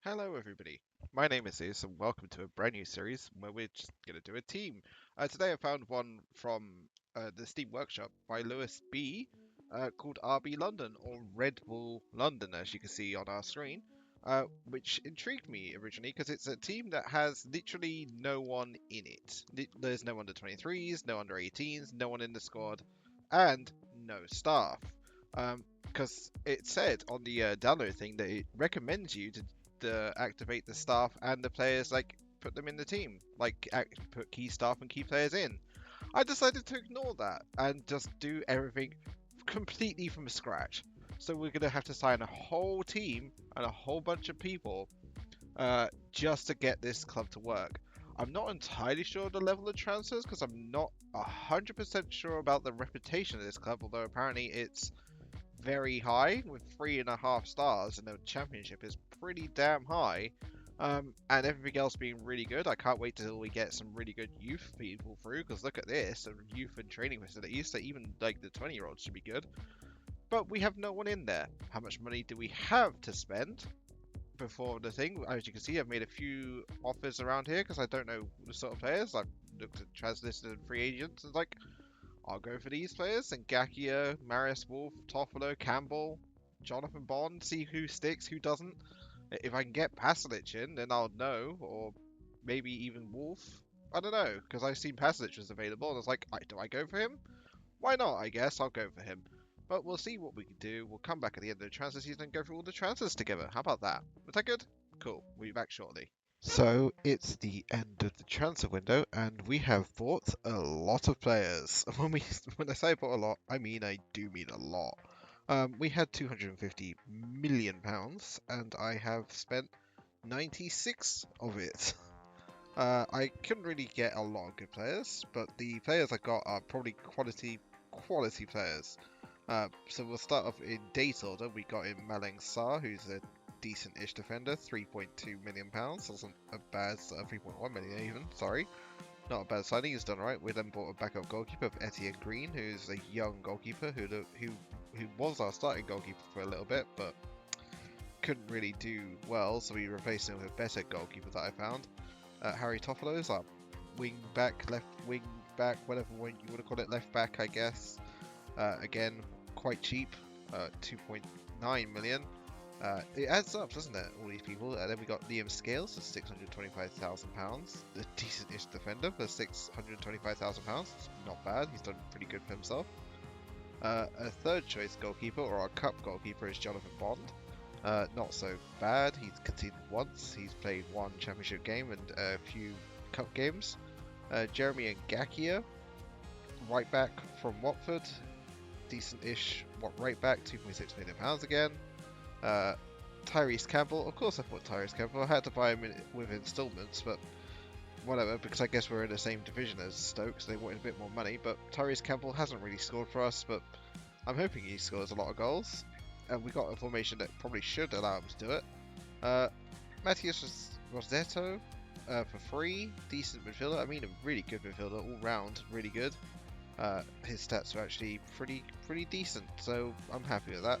Hello, everybody. My name is Zeus, and welcome to a brand new series where we're just going to do a team. Today, I found one from the Steam Workshop by Lewis B. Called RB London, or Red Bull London, as you can see on our screen, which intrigued me originally because it's a team that has literally no one in it. There's no under 23s, no under 18s, no one in the squad, and no staff. Because it said on the download thing that it recommends you to activate the staff and the players, like put them in the team, like put key staff and key players in. I decided to ignore that and just do everything completely from scratch. So we're gonna have to sign a whole team and a whole bunch of people just to get this club to work. I'm not entirely sure of the level of transfers because I'm not 100% sure about the reputation of this club, although apparently it's very high with 3.5 stars, and the championship is pretty damn high. And everything else being really good. I can't wait till we get some really good youth people through, because look at this, youth and training facilities, so even like the 20-year-olds should be good. But we have no one in there. How much money do we have to spend before the thing? As you can see, I've made a few offers around here because I don't know the sort of players. I've looked at translisted and free agents, and like, I'll go for these players: and Gakia, Marius Wolf, Toffolo, Campbell, Jonathan Bond, see who sticks, who doesn't. If I can get Pašalić in, then I'll know, or maybe even Wolf. I don't know, because I've seen Pašalić was available, and I was like, do I go for him? Why not, I guess, I'll go for him. But we'll see what we can do. We'll come back at the end of the transfer season and go through all the transfers together. How about that? Was that good? Cool, we'll be back shortly. So it's the end of the transfer window, and we have bought a lot of players. When I say bought a lot, I do mean a lot. We had 250 million pounds, and I have spent 96 of it. I couldn't really get a lot of good players, but the players I got are probably quality players. So we'll start off in date order. We got in Malang Sarr, who's a decent-ish defender, £3.2 million. Wasn't a bad, 3.1 million even. Sorry, not a bad signing. He's done alright. We then bought a backup goalkeeper of Ep.1 Green, who's a young goalkeeper who was our starting goalkeeper for a little bit, but couldn't really do well. So we replaced him with a better goalkeeper that I found. Harry Toffolo is our wing back, left wing back, whatever one you want to call it, left back, I guess. Again, quite cheap, 2.9 million. It adds up, doesn't it? All these people. Then we got Liam Scales for £625,000. A decent-ish defender for £625,000. Not bad. He's done pretty good for himself. A third choice goalkeeper, or our cup goalkeeper, is Jonathan Bond. Not so bad. He's conceded once. He's played one championship game and a few cup games. Jeremy and Gakia, right back from Watford. Decent-ish right back, £2.6 million again. Tyrese Campbell, of course I bought Tyrese Campbell. I had to buy him with installments, but whatever, because I guess we're in the same division as Stoke, so they wanted a bit more money. But Tyrese Campbell hasn't really scored for us, but I'm hoping he scores a lot of goals. And we got a formation that probably should allow him to do it. Matthias Rossetto for free, decent midfielder. I mean, a really good midfielder all round, really good. His stats are actually pretty decent, so I'm happy with that.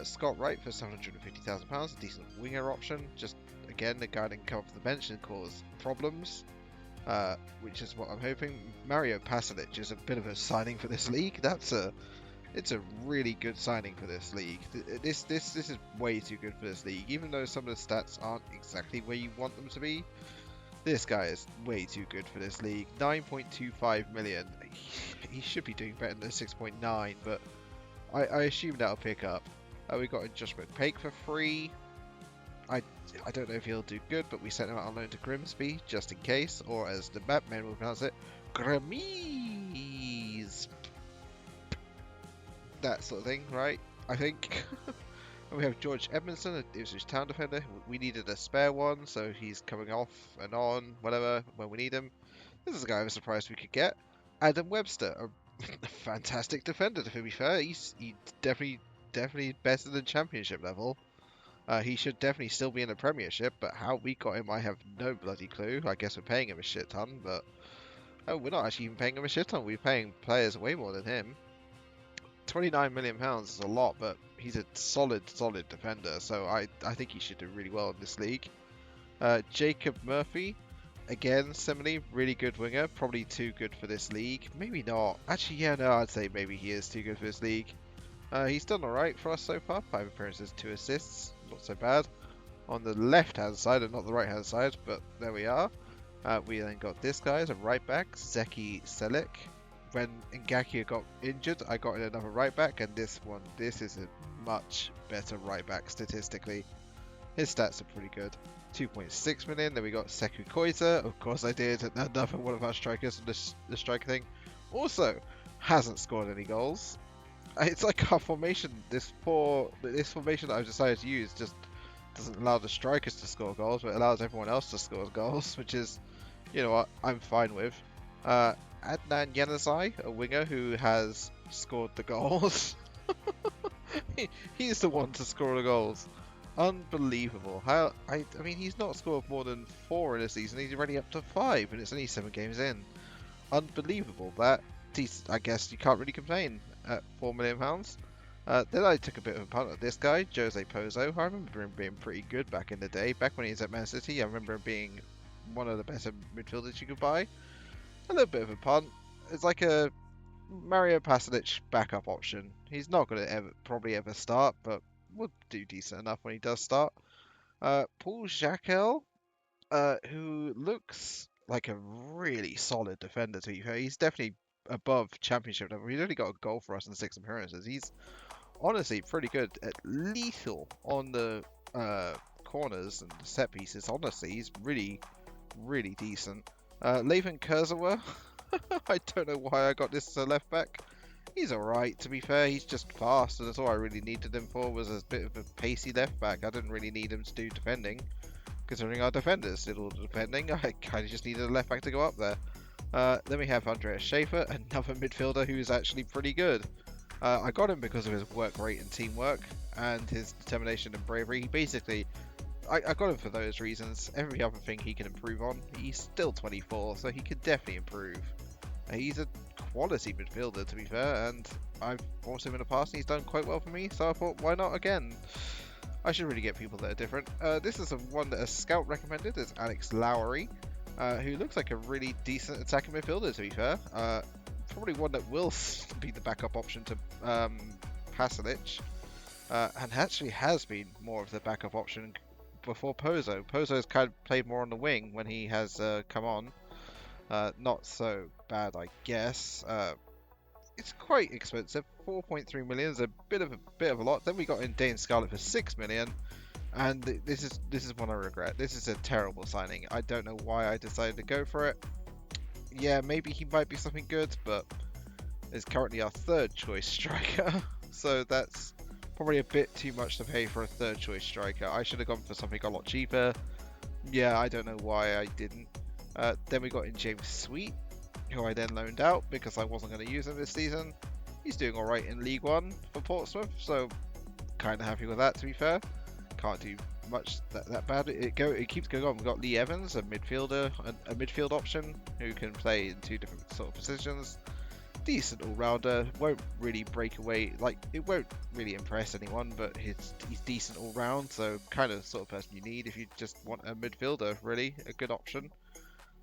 Scott Wright for £750,000, a decent winger option. Just again, the guy didn't come off the bench and cause problems, which is what I'm hoping. Mario Pašalić is a bit of a signing for this league. It's a really good signing for this league. This is way too good for this league, even though some of the stats aren't exactly where you want them to be. This guy is way too good for this league. 9.25 million. He should be doing better than 6.9, but I assume that'll pick up. We got a Josh McPake for free. I don't know if he'll do good, but we sent him out on loan to Grimsby just in case, or as the Batman will pronounce it, Grimmies. That sort of thing, right? I think. And we have George Edmondson, a Ipswich Town defender. We needed a spare one, so he's coming off and on, whatever, when we need him. This is a guy I was surprised we could get. Adam Webster, a fantastic defender, to be fair. He's definitely better than championship level. He should definitely still be in the Premiership, but how we got him, I have no bloody clue. I guess we're paying him a shit ton, but... Oh, we're not actually even paying him a shit ton. We're paying players way more than him. £29 million is a lot, but He's a solid defender, so I think he should do really well in this league. Jacob Murphy, again, similarly, really good winger. Probably too good for this league. Maybe not. Actually, yeah, no, I'd say maybe he is too good for this league. He's done alright for us so far. 5 appearances, 2 assists. Not so bad. On the left-hand side and not the right-hand side, but there we are. We then got this guy as a right back, Zeki Selik. When Ngakia got injured, I got in another right back, and this is a much better right back statistically. His stats are pretty good. 2.6 million. Then we got Sekou Koita. Of course I did. Another one of our strikers from the striker thing. Also, hasn't scored any goals. It's like our formation. This formation that I've decided to use just doesn't allow the strikers to score goals, but it allows everyone else to score goals, which is, you know what, I'm fine with. Adnan Januzaj, a winger who has scored the goals. He's the one to score the goals. Unbelievable. I mean, he's not scored more than 4 in a season. He's already up to 5, and it's only 7 games in. Unbelievable. That, I guess you can't really complain at £4 million. Then I took a bit of a punt at this guy, Jose Pozo. I remember him being pretty good back in the day. Back when he was at Man City, I remember him being one of the better midfielders you could buy. A little bit of a punt. It's like a Mario Pašalić backup option. He's not going to probably ever start, but will do decent enough when he does start. Paul Jaquel, who looks like a really solid defender to be fair. He's definitely above championship level. He's only got a goal for us in 6 appearances. He's honestly pretty good, lethal on the corners and set pieces. Honestly, he's really decent. Levin Kurzawa, I don't know why I got this as a left back. He's alright, to be fair. He's just fast, and that's all I really needed him for, was a bit of a pacey left back. I didn't really need him to do defending, considering our defenders did all the defending. I kind of just needed a left back to go up there. Then we have Andreas Schaefer, another midfielder who is actually pretty good. I got him because of his work rate and teamwork, and his determination and bravery. He basically, I got him for those reasons. Every other thing he can improve on. He's still 24, so he could definitely improve. He's a quality midfielder, to be fair, and I've bought him in the past and he's done quite well for me, so I thought, why not again? I should really get people that are different. This is one that a scout recommended. Is Alex Lowry, who looks like a really decent attacking midfielder, to be fair. Probably one that will be the backup option to Pašalić, and actually has been more of the backup option before Pozo. Pozo's kind of played more on the wing when he has come on. Not so bad, I guess. It's quite expensive. 4.3 million is a bit of a lot. Then we got in Dane Scarlett for 6 million, and this is one I regret. This is a terrible signing. I don't know why I decided to go for it. Yeah, maybe he might be something good, but is currently our 3rd choice striker, so that's probably a bit too much to pay for a 3rd choice striker. I should have gone for something a lot cheaper. Yeah, I don't know why I didn't. Then we got in James Sweet, who I then loaned out because I wasn't going to use him this season. He's doing alright in League 1 for Portsmouth, so kind of happy with that, to be fair. Can't do much that bad. It keeps going on. We've got Lee Evans, a midfielder, a midfield option who can play in 2 different sort of positions. Decent all-rounder, won't really break away, like, it won't really impress anyone, but he's decent all-round, so kind of the sort of person you need if you just want a midfielder, really, a good option.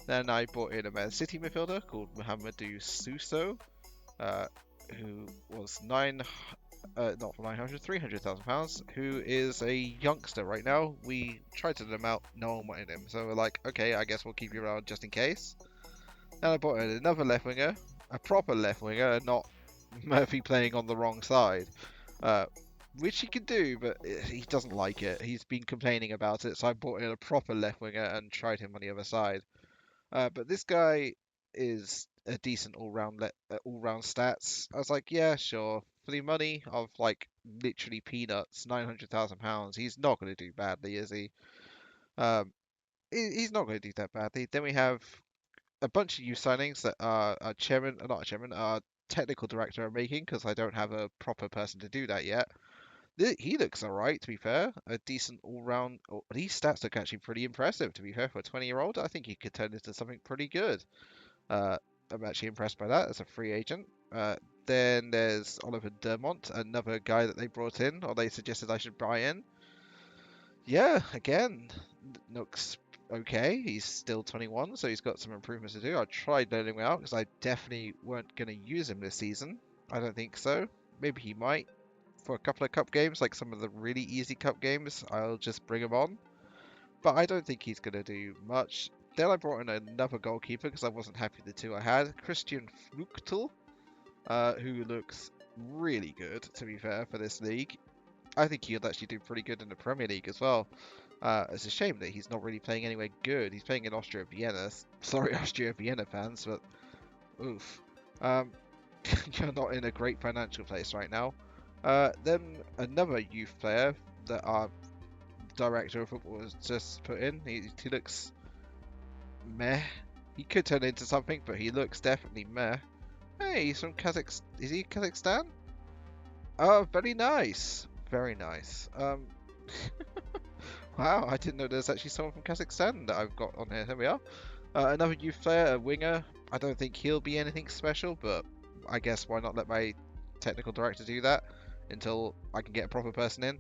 Then I bought in a Man City midfielder called Mohamedou Suso, who was not 900, £300,000, who is a youngster right now. We tried to let him out, no one wanted him, so we're like, okay, I guess we'll keep you around just in case. Then I bought in another left winger, a proper left winger, not Murphy playing on the wrong side, which he can do, but he doesn't like it. He's been complaining about it, so I bought in a proper left winger and tried him on the other side. But this guy is a decent all-round stats. I was like, yeah, sure. For the money of like literally peanuts, £900,000, he's not going to do badly, is he? He's not going to do that badly. Then we have a bunch of new signings that our technical director are making, because I don't have a proper person to do that yet. He looks alright, to be fair. A decent all-round. These stats look actually pretty impressive, to be fair, for a 20-year-old. I think he could turn into something pretty good. I'm actually impressed by that as a free agent. Then there's Oliver Dermont, another guy that they brought in, or they suggested I should buy in. Yeah, again, looks okay. He's still 21, so he's got some improvements to do. I tried loading him out because I definitely weren't going to use him this season. I don't think so. Maybe he might for a couple of cup games, like some of the really easy cup games. I'll just bring him on, but I don't think he's going to do much. Then I brought in another goalkeeper because I wasn't happy with the two I had. Christian Fluktel, who looks really good, to be fair, for this league. I think he'll actually do pretty good in the Premier League as well. It's a shame that he's not really playing anywhere good. He's playing in Austria Vienna. Sorry, Austria Vienna fans, but oof. You're not in a great financial place right now. Then another youth player that our director of football has just put in. He looks meh. He could turn into something, but he looks definitely meh. Hey, he's from Kazakhstan. Is he Kazakhstan? Oh, very nice. Very nice. Wow, I didn't know there's actually someone from Kazakhstan that I've got on here. Here we are. Another youth player, a winger. I don't think he'll be anything special, but I guess why not let my technical director do that until I can get a proper person in.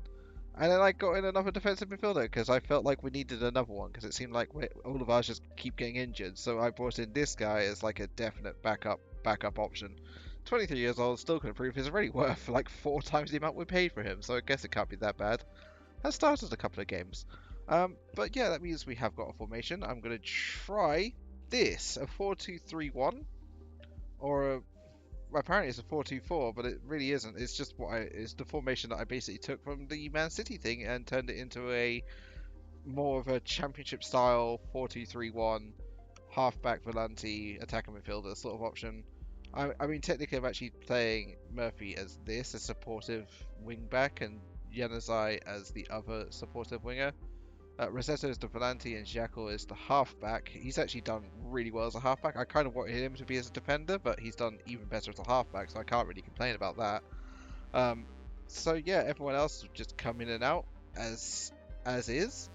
And then I got in another defensive midfielder because I felt like we needed another one because it seemed like all of ours just keep getting injured. So I brought in this guy as like a definite backup option. 23 years old, still can improve. He's already worth like 4 times the amount we paid for him, so I guess it can't be that bad. Has started a couple of games. But yeah, that means we have got a formation. I'm going to try this, a 4-2-3-1, or well, apparently it's a 4-2-4, but it really isn't. It's just it's the formation that I basically took from the Man City thing and turned it into a more of a championship style 4-2-3-1, halfback volante, attacker midfielder sort of option. I mean, technically, I'm actually playing Murphy as this, a supportive wing back, and Januzaj as the other supportive winger. Rossetto is the volante and Xhaka is the halfback. He's actually done really well as a halfback. I kind of wanted him to be as a defender, but he's done even better as a halfback, so I can't really complain about that. So yeah, everyone else will just come in and out as is.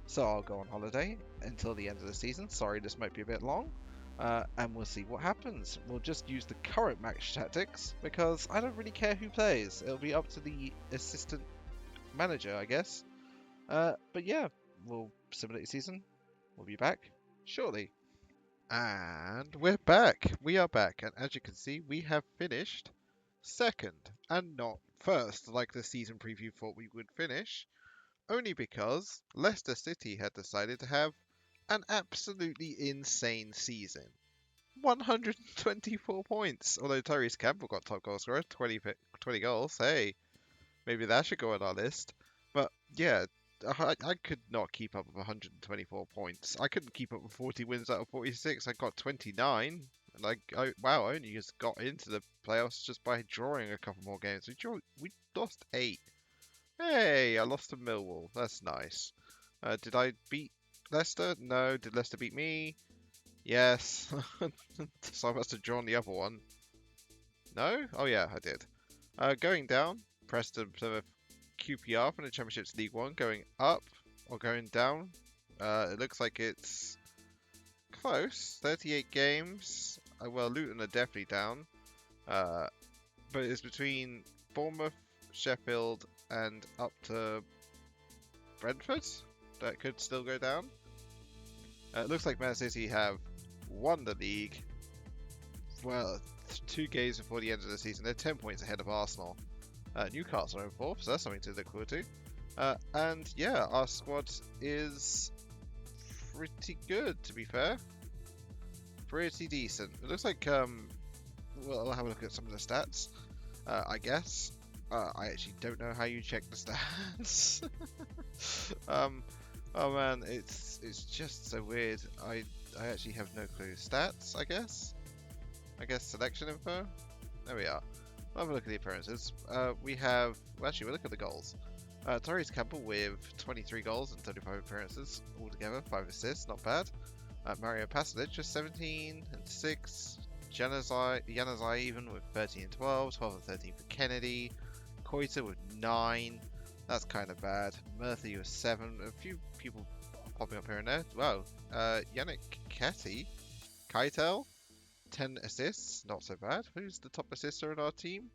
So I'll go on holiday until the end of the season. Sorry, this might be a bit long. And we'll see what happens. We'll just use the current match tactics because I don't really care who plays. It'll be up to the assistant manager, I guess. But yeah, we'll simulate the season. We'll be back shortly. And we're back. We are back. And as you can see, we have finished second and not first, like the season preview thought we would finish. Only because Leicester City had decided to have an absolutely insane season. 124 points. Although Tyrese Campbell got top goal scorer, 20 goals. Hey, maybe that should go on our list. But yeah, I could not keep up with 124 points. I couldn't keep up with 40 wins out of 46. I got 29. And wow, I only just got into the playoffs just by drawing a couple more games. We lost 8. Hey, I lost to Millwall. That's nice. Did I beat Leicester? No. Did Leicester beat me? Yes. So I must have drawn the other one. No? Oh yeah, I did. Going down, Preston Plymouth QPR from the Championships League 1. Going up or going down? It looks like it's close. 38 games. Well, Luton are definitely down. But it's between Bournemouth, Sheffield, and up to Brentford. That could still go down. It looks like Man City have won the league. Well, 2 games before the end of the season. They're 10 points ahead of Arsenal. Newcastle are in 4th, so that's something to look forward to. And yeah, our squad is pretty good, to be fair. Pretty decent. It looks like, well, I'll have a look at some of the stats, I guess. I actually don't know how you check the stats. Oh man, it's just so weird. I actually have no clue. Stats, I guess. Selection info. There we are. I'll have a look at the appearances. We have. Well, actually, we'll look at the goals. Tyrese Campbell with 23 goals and 35 appearances altogether, 5 assists, not bad. Mario Pašalić with 17 and 6. Januzaj even with 13 and 12, 12 and 13 for Kennedy. Koita with 9. That's kind of bad. Murphy with 7. A few people popping up here and there. Wow. Yannick Keitel, 10 assists, not so bad. Who's the top assister in our team?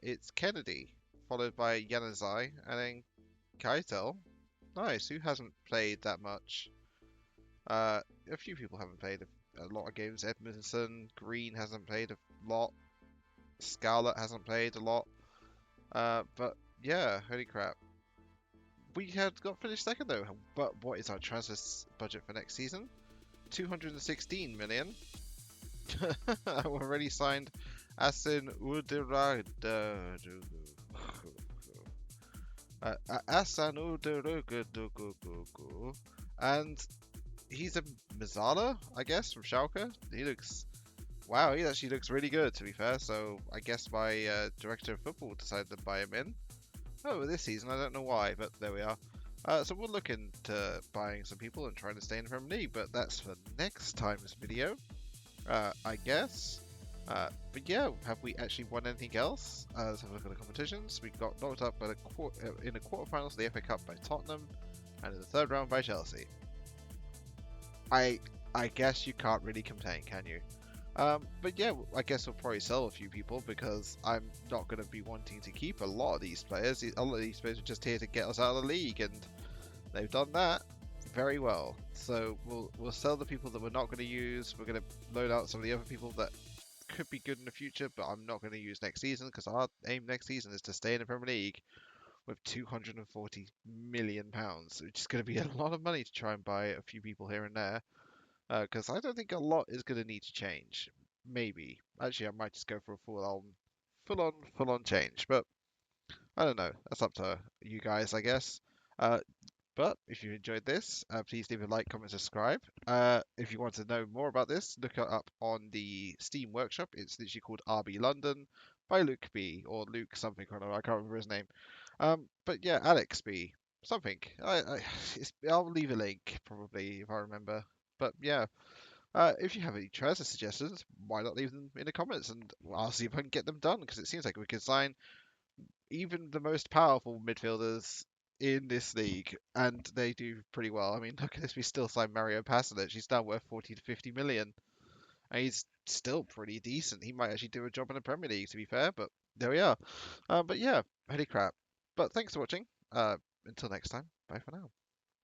It's Kennedy, followed by Yanazai, and then Keitel. Nice. Who hasn't played that much? Uh, a few people haven't played a lot of games. Edmondson, Green hasn't played a lot. Scarlett hasn't played a lot. But yeah, holy crap. We had got finished second though. But what is our transfer budget for next season? 216 million. I've already signed Asin Udirag. Asan Udirag. And he's a Mazala, I guess, from Schalke. He looks, wow, he actually looks really good, to be fair. So I guess my director of football decided to buy him in. Oh, this season, I don't know why, but there we are. So we'll look into buying some people and trying to stay in the Premier League, but that's for next time's video, I guess. But yeah, have we actually won anything else? Let's have a look at the competitions. We got knocked up by in the quarterfinals of the FA Cup by Tottenham, and in the third round by Chelsea. I guess you can't really complain, can you? But yeah, I guess we'll probably sell a few people because I'm not going to be wanting to keep a lot of these players. A lot of these players are just here to get us out of the league, and they've done that very well. So we'll sell the people that we're not going to use. We're going to load out some of the other people that could be good in the future, but I'm not going to use next season because our aim next season is to stay in the Premier League with £240 million, which is going to be a lot of money to try and buy a few people here and there. Because I don't think a lot is going to need to change. Maybe. Actually, I might just go for a full on change. But I don't know. That's up to you guys, I guess. Uh, but if you enjoyed this, please leave a like, comment, subscribe. If you want to know more about this, look it up on the Steam Workshop. It's literally called RB London by Luke B. Or Luke something or another. I can't remember his name. But yeah, Alex B. Something. I'll leave a link probably if I remember. But yeah, if you have any transfer suggestions, why not leave them in the comments and I'll see if I can get them done because it seems like we could sign even the most powerful midfielders in this league and they do pretty well. I mean, look at this, we still signed Mario Pasalic. He's now worth 40 to 50 million and he's still pretty decent. He might actually do a job in the Premier League to be fair, but there we are. But yeah, holy crap. But thanks for watching. Until next time, bye for now.